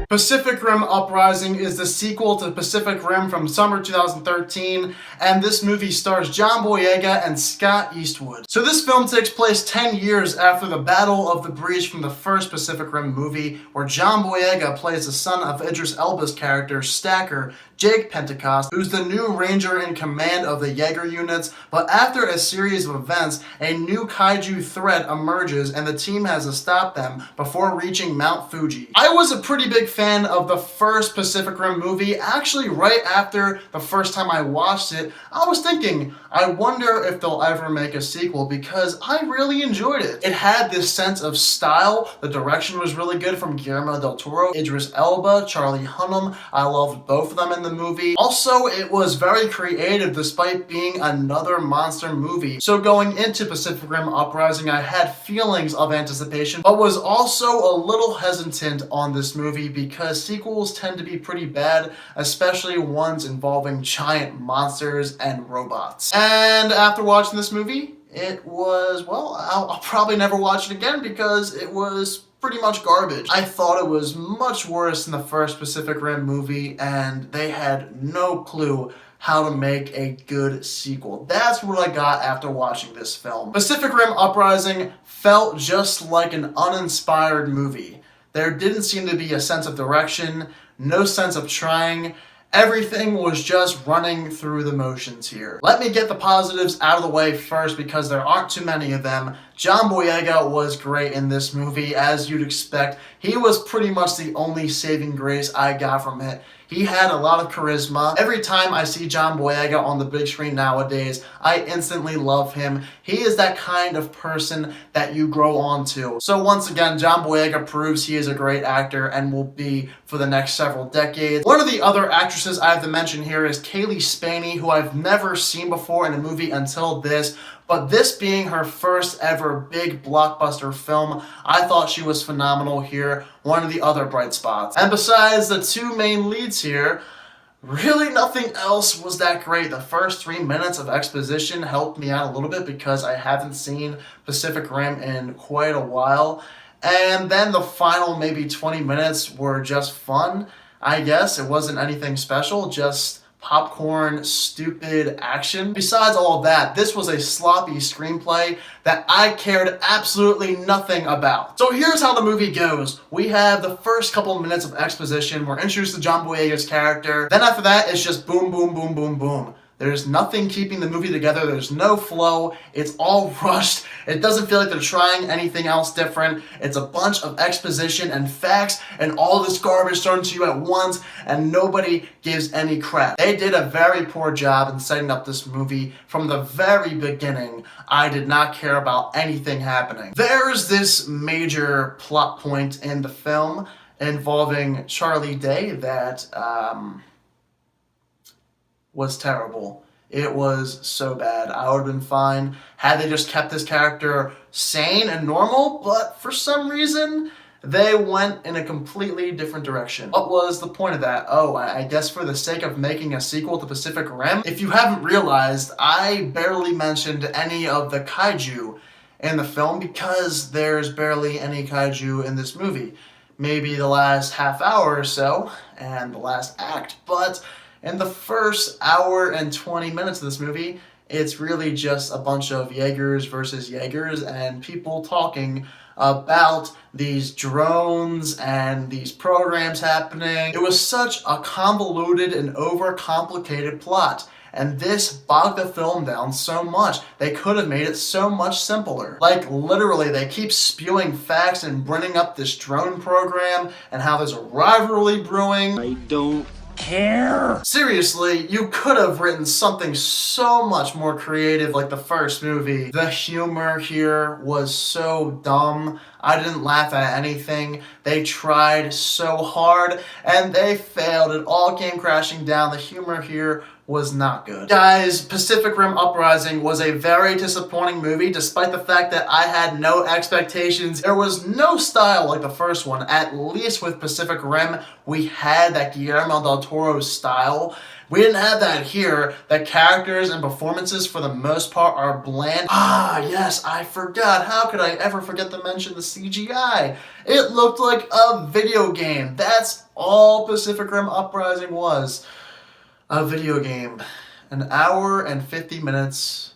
Pacific Rim Uprising is the sequel to Pacific Rim from summer 2013, and this movie stars John Boyega and Scott Eastwood. So this film takes place 10 years after the Battle of the Breach from the first Pacific Rim movie, where John Boyega plays the son of Idris Elba's character, Stacker Pentecost, who's the new ranger in command of the Jaeger units, but after a series of events, a new Kaiju threat emerges and the team has to stop them before reaching Mount Fuji. I was a pretty big fan of the first Pacific Rim movie. Actually, right after the first time I watched it, I was thinking, I wonder if they'll ever make a sequel because I really enjoyed it. It had this sense of style. The direction was really good from Guillermo del Toro, Idris Elba, Charlie Hunnam. I loved both of them in the movie. Also, it was very creative despite being another monster movie. So going into Pacific Rim Uprising, I had feelings of anticipation, but was also a little hesitant on this movie because sequels tend to be pretty bad, especially ones involving giant monsters and robots. And after watching this movie, it was, well, I'll probably never watch it again because it was pretty much garbage. I thought it was much worse than the first Pacific Rim movie, and they had no clue how to make a good sequel. That's what I got after watching this film. Pacific Rim Uprising felt just like an uninspired movie. There didn't seem to be a sense of direction, no sense of trying. Everything was just running through the motions here. Let me get the positives out of the way first because there aren't too many of them. John Boyega was great in this movie, as you'd expect. He was pretty much the only saving grace I got from it. He had a lot of charisma. Every time I see John Boyega on the big screen nowadays, I instantly love him. He is that kind of person that you grow onto. So once again, John Boyega proves he is a great actor and will be for the next several decades. One of the other actresses I have to mention here is Kaylee Spaney, who I've never seen before in a movie until this. But this being her first ever big blockbuster film, I thought she was phenomenal here, one of the other bright spots. And besides the two main leads here, really nothing else was that great. The first 3 minutes of exposition helped me out a little bit because I haven't seen Pacific Rim in quite a while. And then the final maybe 20 minutes were just fun, I guess. It wasn't anything special, just popcorn, stupid action. Besides all of that, this was a sloppy screenplay that I cared absolutely nothing about. So here's how the movie goes. We have the first couple minutes of exposition. We're introduced to John Boyega's character. Then after that, it's just boom, boom, boom, boom, boom. There's nothing keeping the movie together. There's no flow. It's all rushed. It doesn't feel like they're trying anything else different. It's a bunch of exposition and facts and all this garbage thrown to you at once, and nobody gives any crap. They did a very poor job in setting up this movie from the very beginning. I did not care about anything happening. There's this major plot point in the film involving Charlie Day that, was terrible. It was so bad. I would have been fine had they just kept this character sane and normal, but for some reason, they went in a completely different direction. What was the point of that? Oh, I guess for the sake of making a sequel to Pacific Rim? If you haven't realized, I barely mentioned any of the Kaiju in the film because there's barely any Kaiju in this movie. Maybe the last half hour or so, and the last act, but in the first hour and 20 minutes of this movie, it's really just a bunch of Jaegers versus Jaegers and people talking about these drones and these programs happening. It was such a convoluted and overcomplicated plot. And this bogged the film down so much. They could have made it so much simpler. Like, literally, they keep spewing facts and bringing up this drone program and how there's a rivalry brewing. I don't care. Seriously, you could have written something so much more creative like the first movie. The humor here was so dumb. I didn't laugh at anything. They tried so hard and they failed. It all came crashing down. The humor here was not good. Guys, Pacific Rim Uprising was a very disappointing movie despite the fact that I had no expectations. There was no style like the first one. At least with Pacific Rim, we had that Guillermo del Toro style. We didn't have that here. The characters and performances for the most part are bland. Ah, yes, I forgot. How could I ever forget to mention the CGI? It looked like a video game. That's all Pacific Rim Uprising was. A video game. An hour and 50 minutes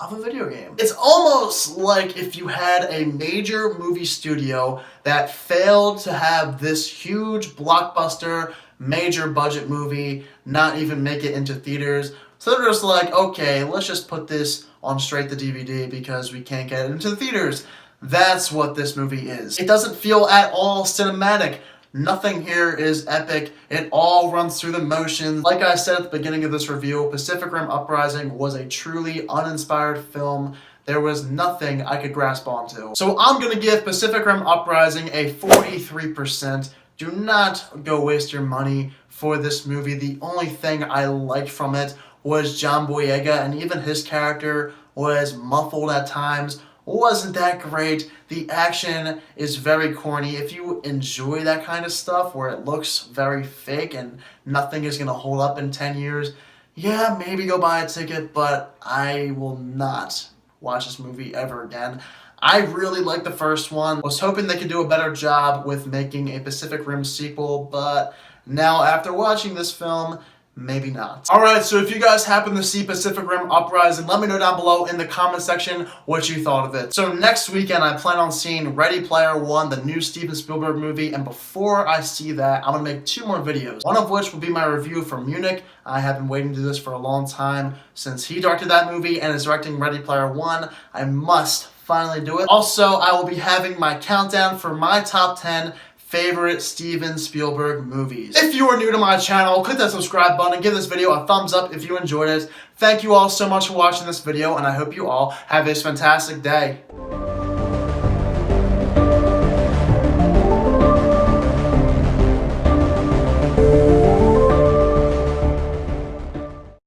of a video game. It's almost like if you had a major movie studio that failed to have this huge blockbuster, major budget movie not even make it into theaters. So they're just like, okay, let's just put this on straight to DVD because we can't get it into the theaters. That's what this movie is. It doesn't feel at all cinematic. Nothing here is epic. It all runs through the motions. Like I said at the beginning of this review, Pacific Rim Uprising was a truly uninspired film. There was nothing I could grasp onto. So I'm gonna give Pacific Rim Uprising a 43%. Do not go waste your money for this movie. The only thing I liked from it was John Boyega, and even his character was muffled at times. Wasn't that great. The action is very corny. If you enjoy that kind of stuff where it looks very fake and nothing is going to hold up in 10 years, yeah, maybe go buy a ticket, but I will not watch this movie ever again. I really liked the first one. Was hoping they could do a better job with making a Pacific Rim sequel, but now after watching this film, maybe not. Alright, so if you guys happen to see Pacific Rim Uprising, let me know down below in the comment section what you thought of it. So next weekend, I plan on seeing Ready Player One, the new Steven Spielberg movie, and before I see that, I'm going to make 2 more videos. One of which will be my review for Munich. I have been waiting to do this for a long time. Since he directed that movie and is directing Ready Player One, I must finally do it. Also, I will be having my countdown for my top 10 favorite Steven Spielberg movies. If you are new to my channel, click that subscribe button and give this video a thumbs up if you enjoyed it. Thank you all so much for watching this video, and I hope you all have a fantastic day.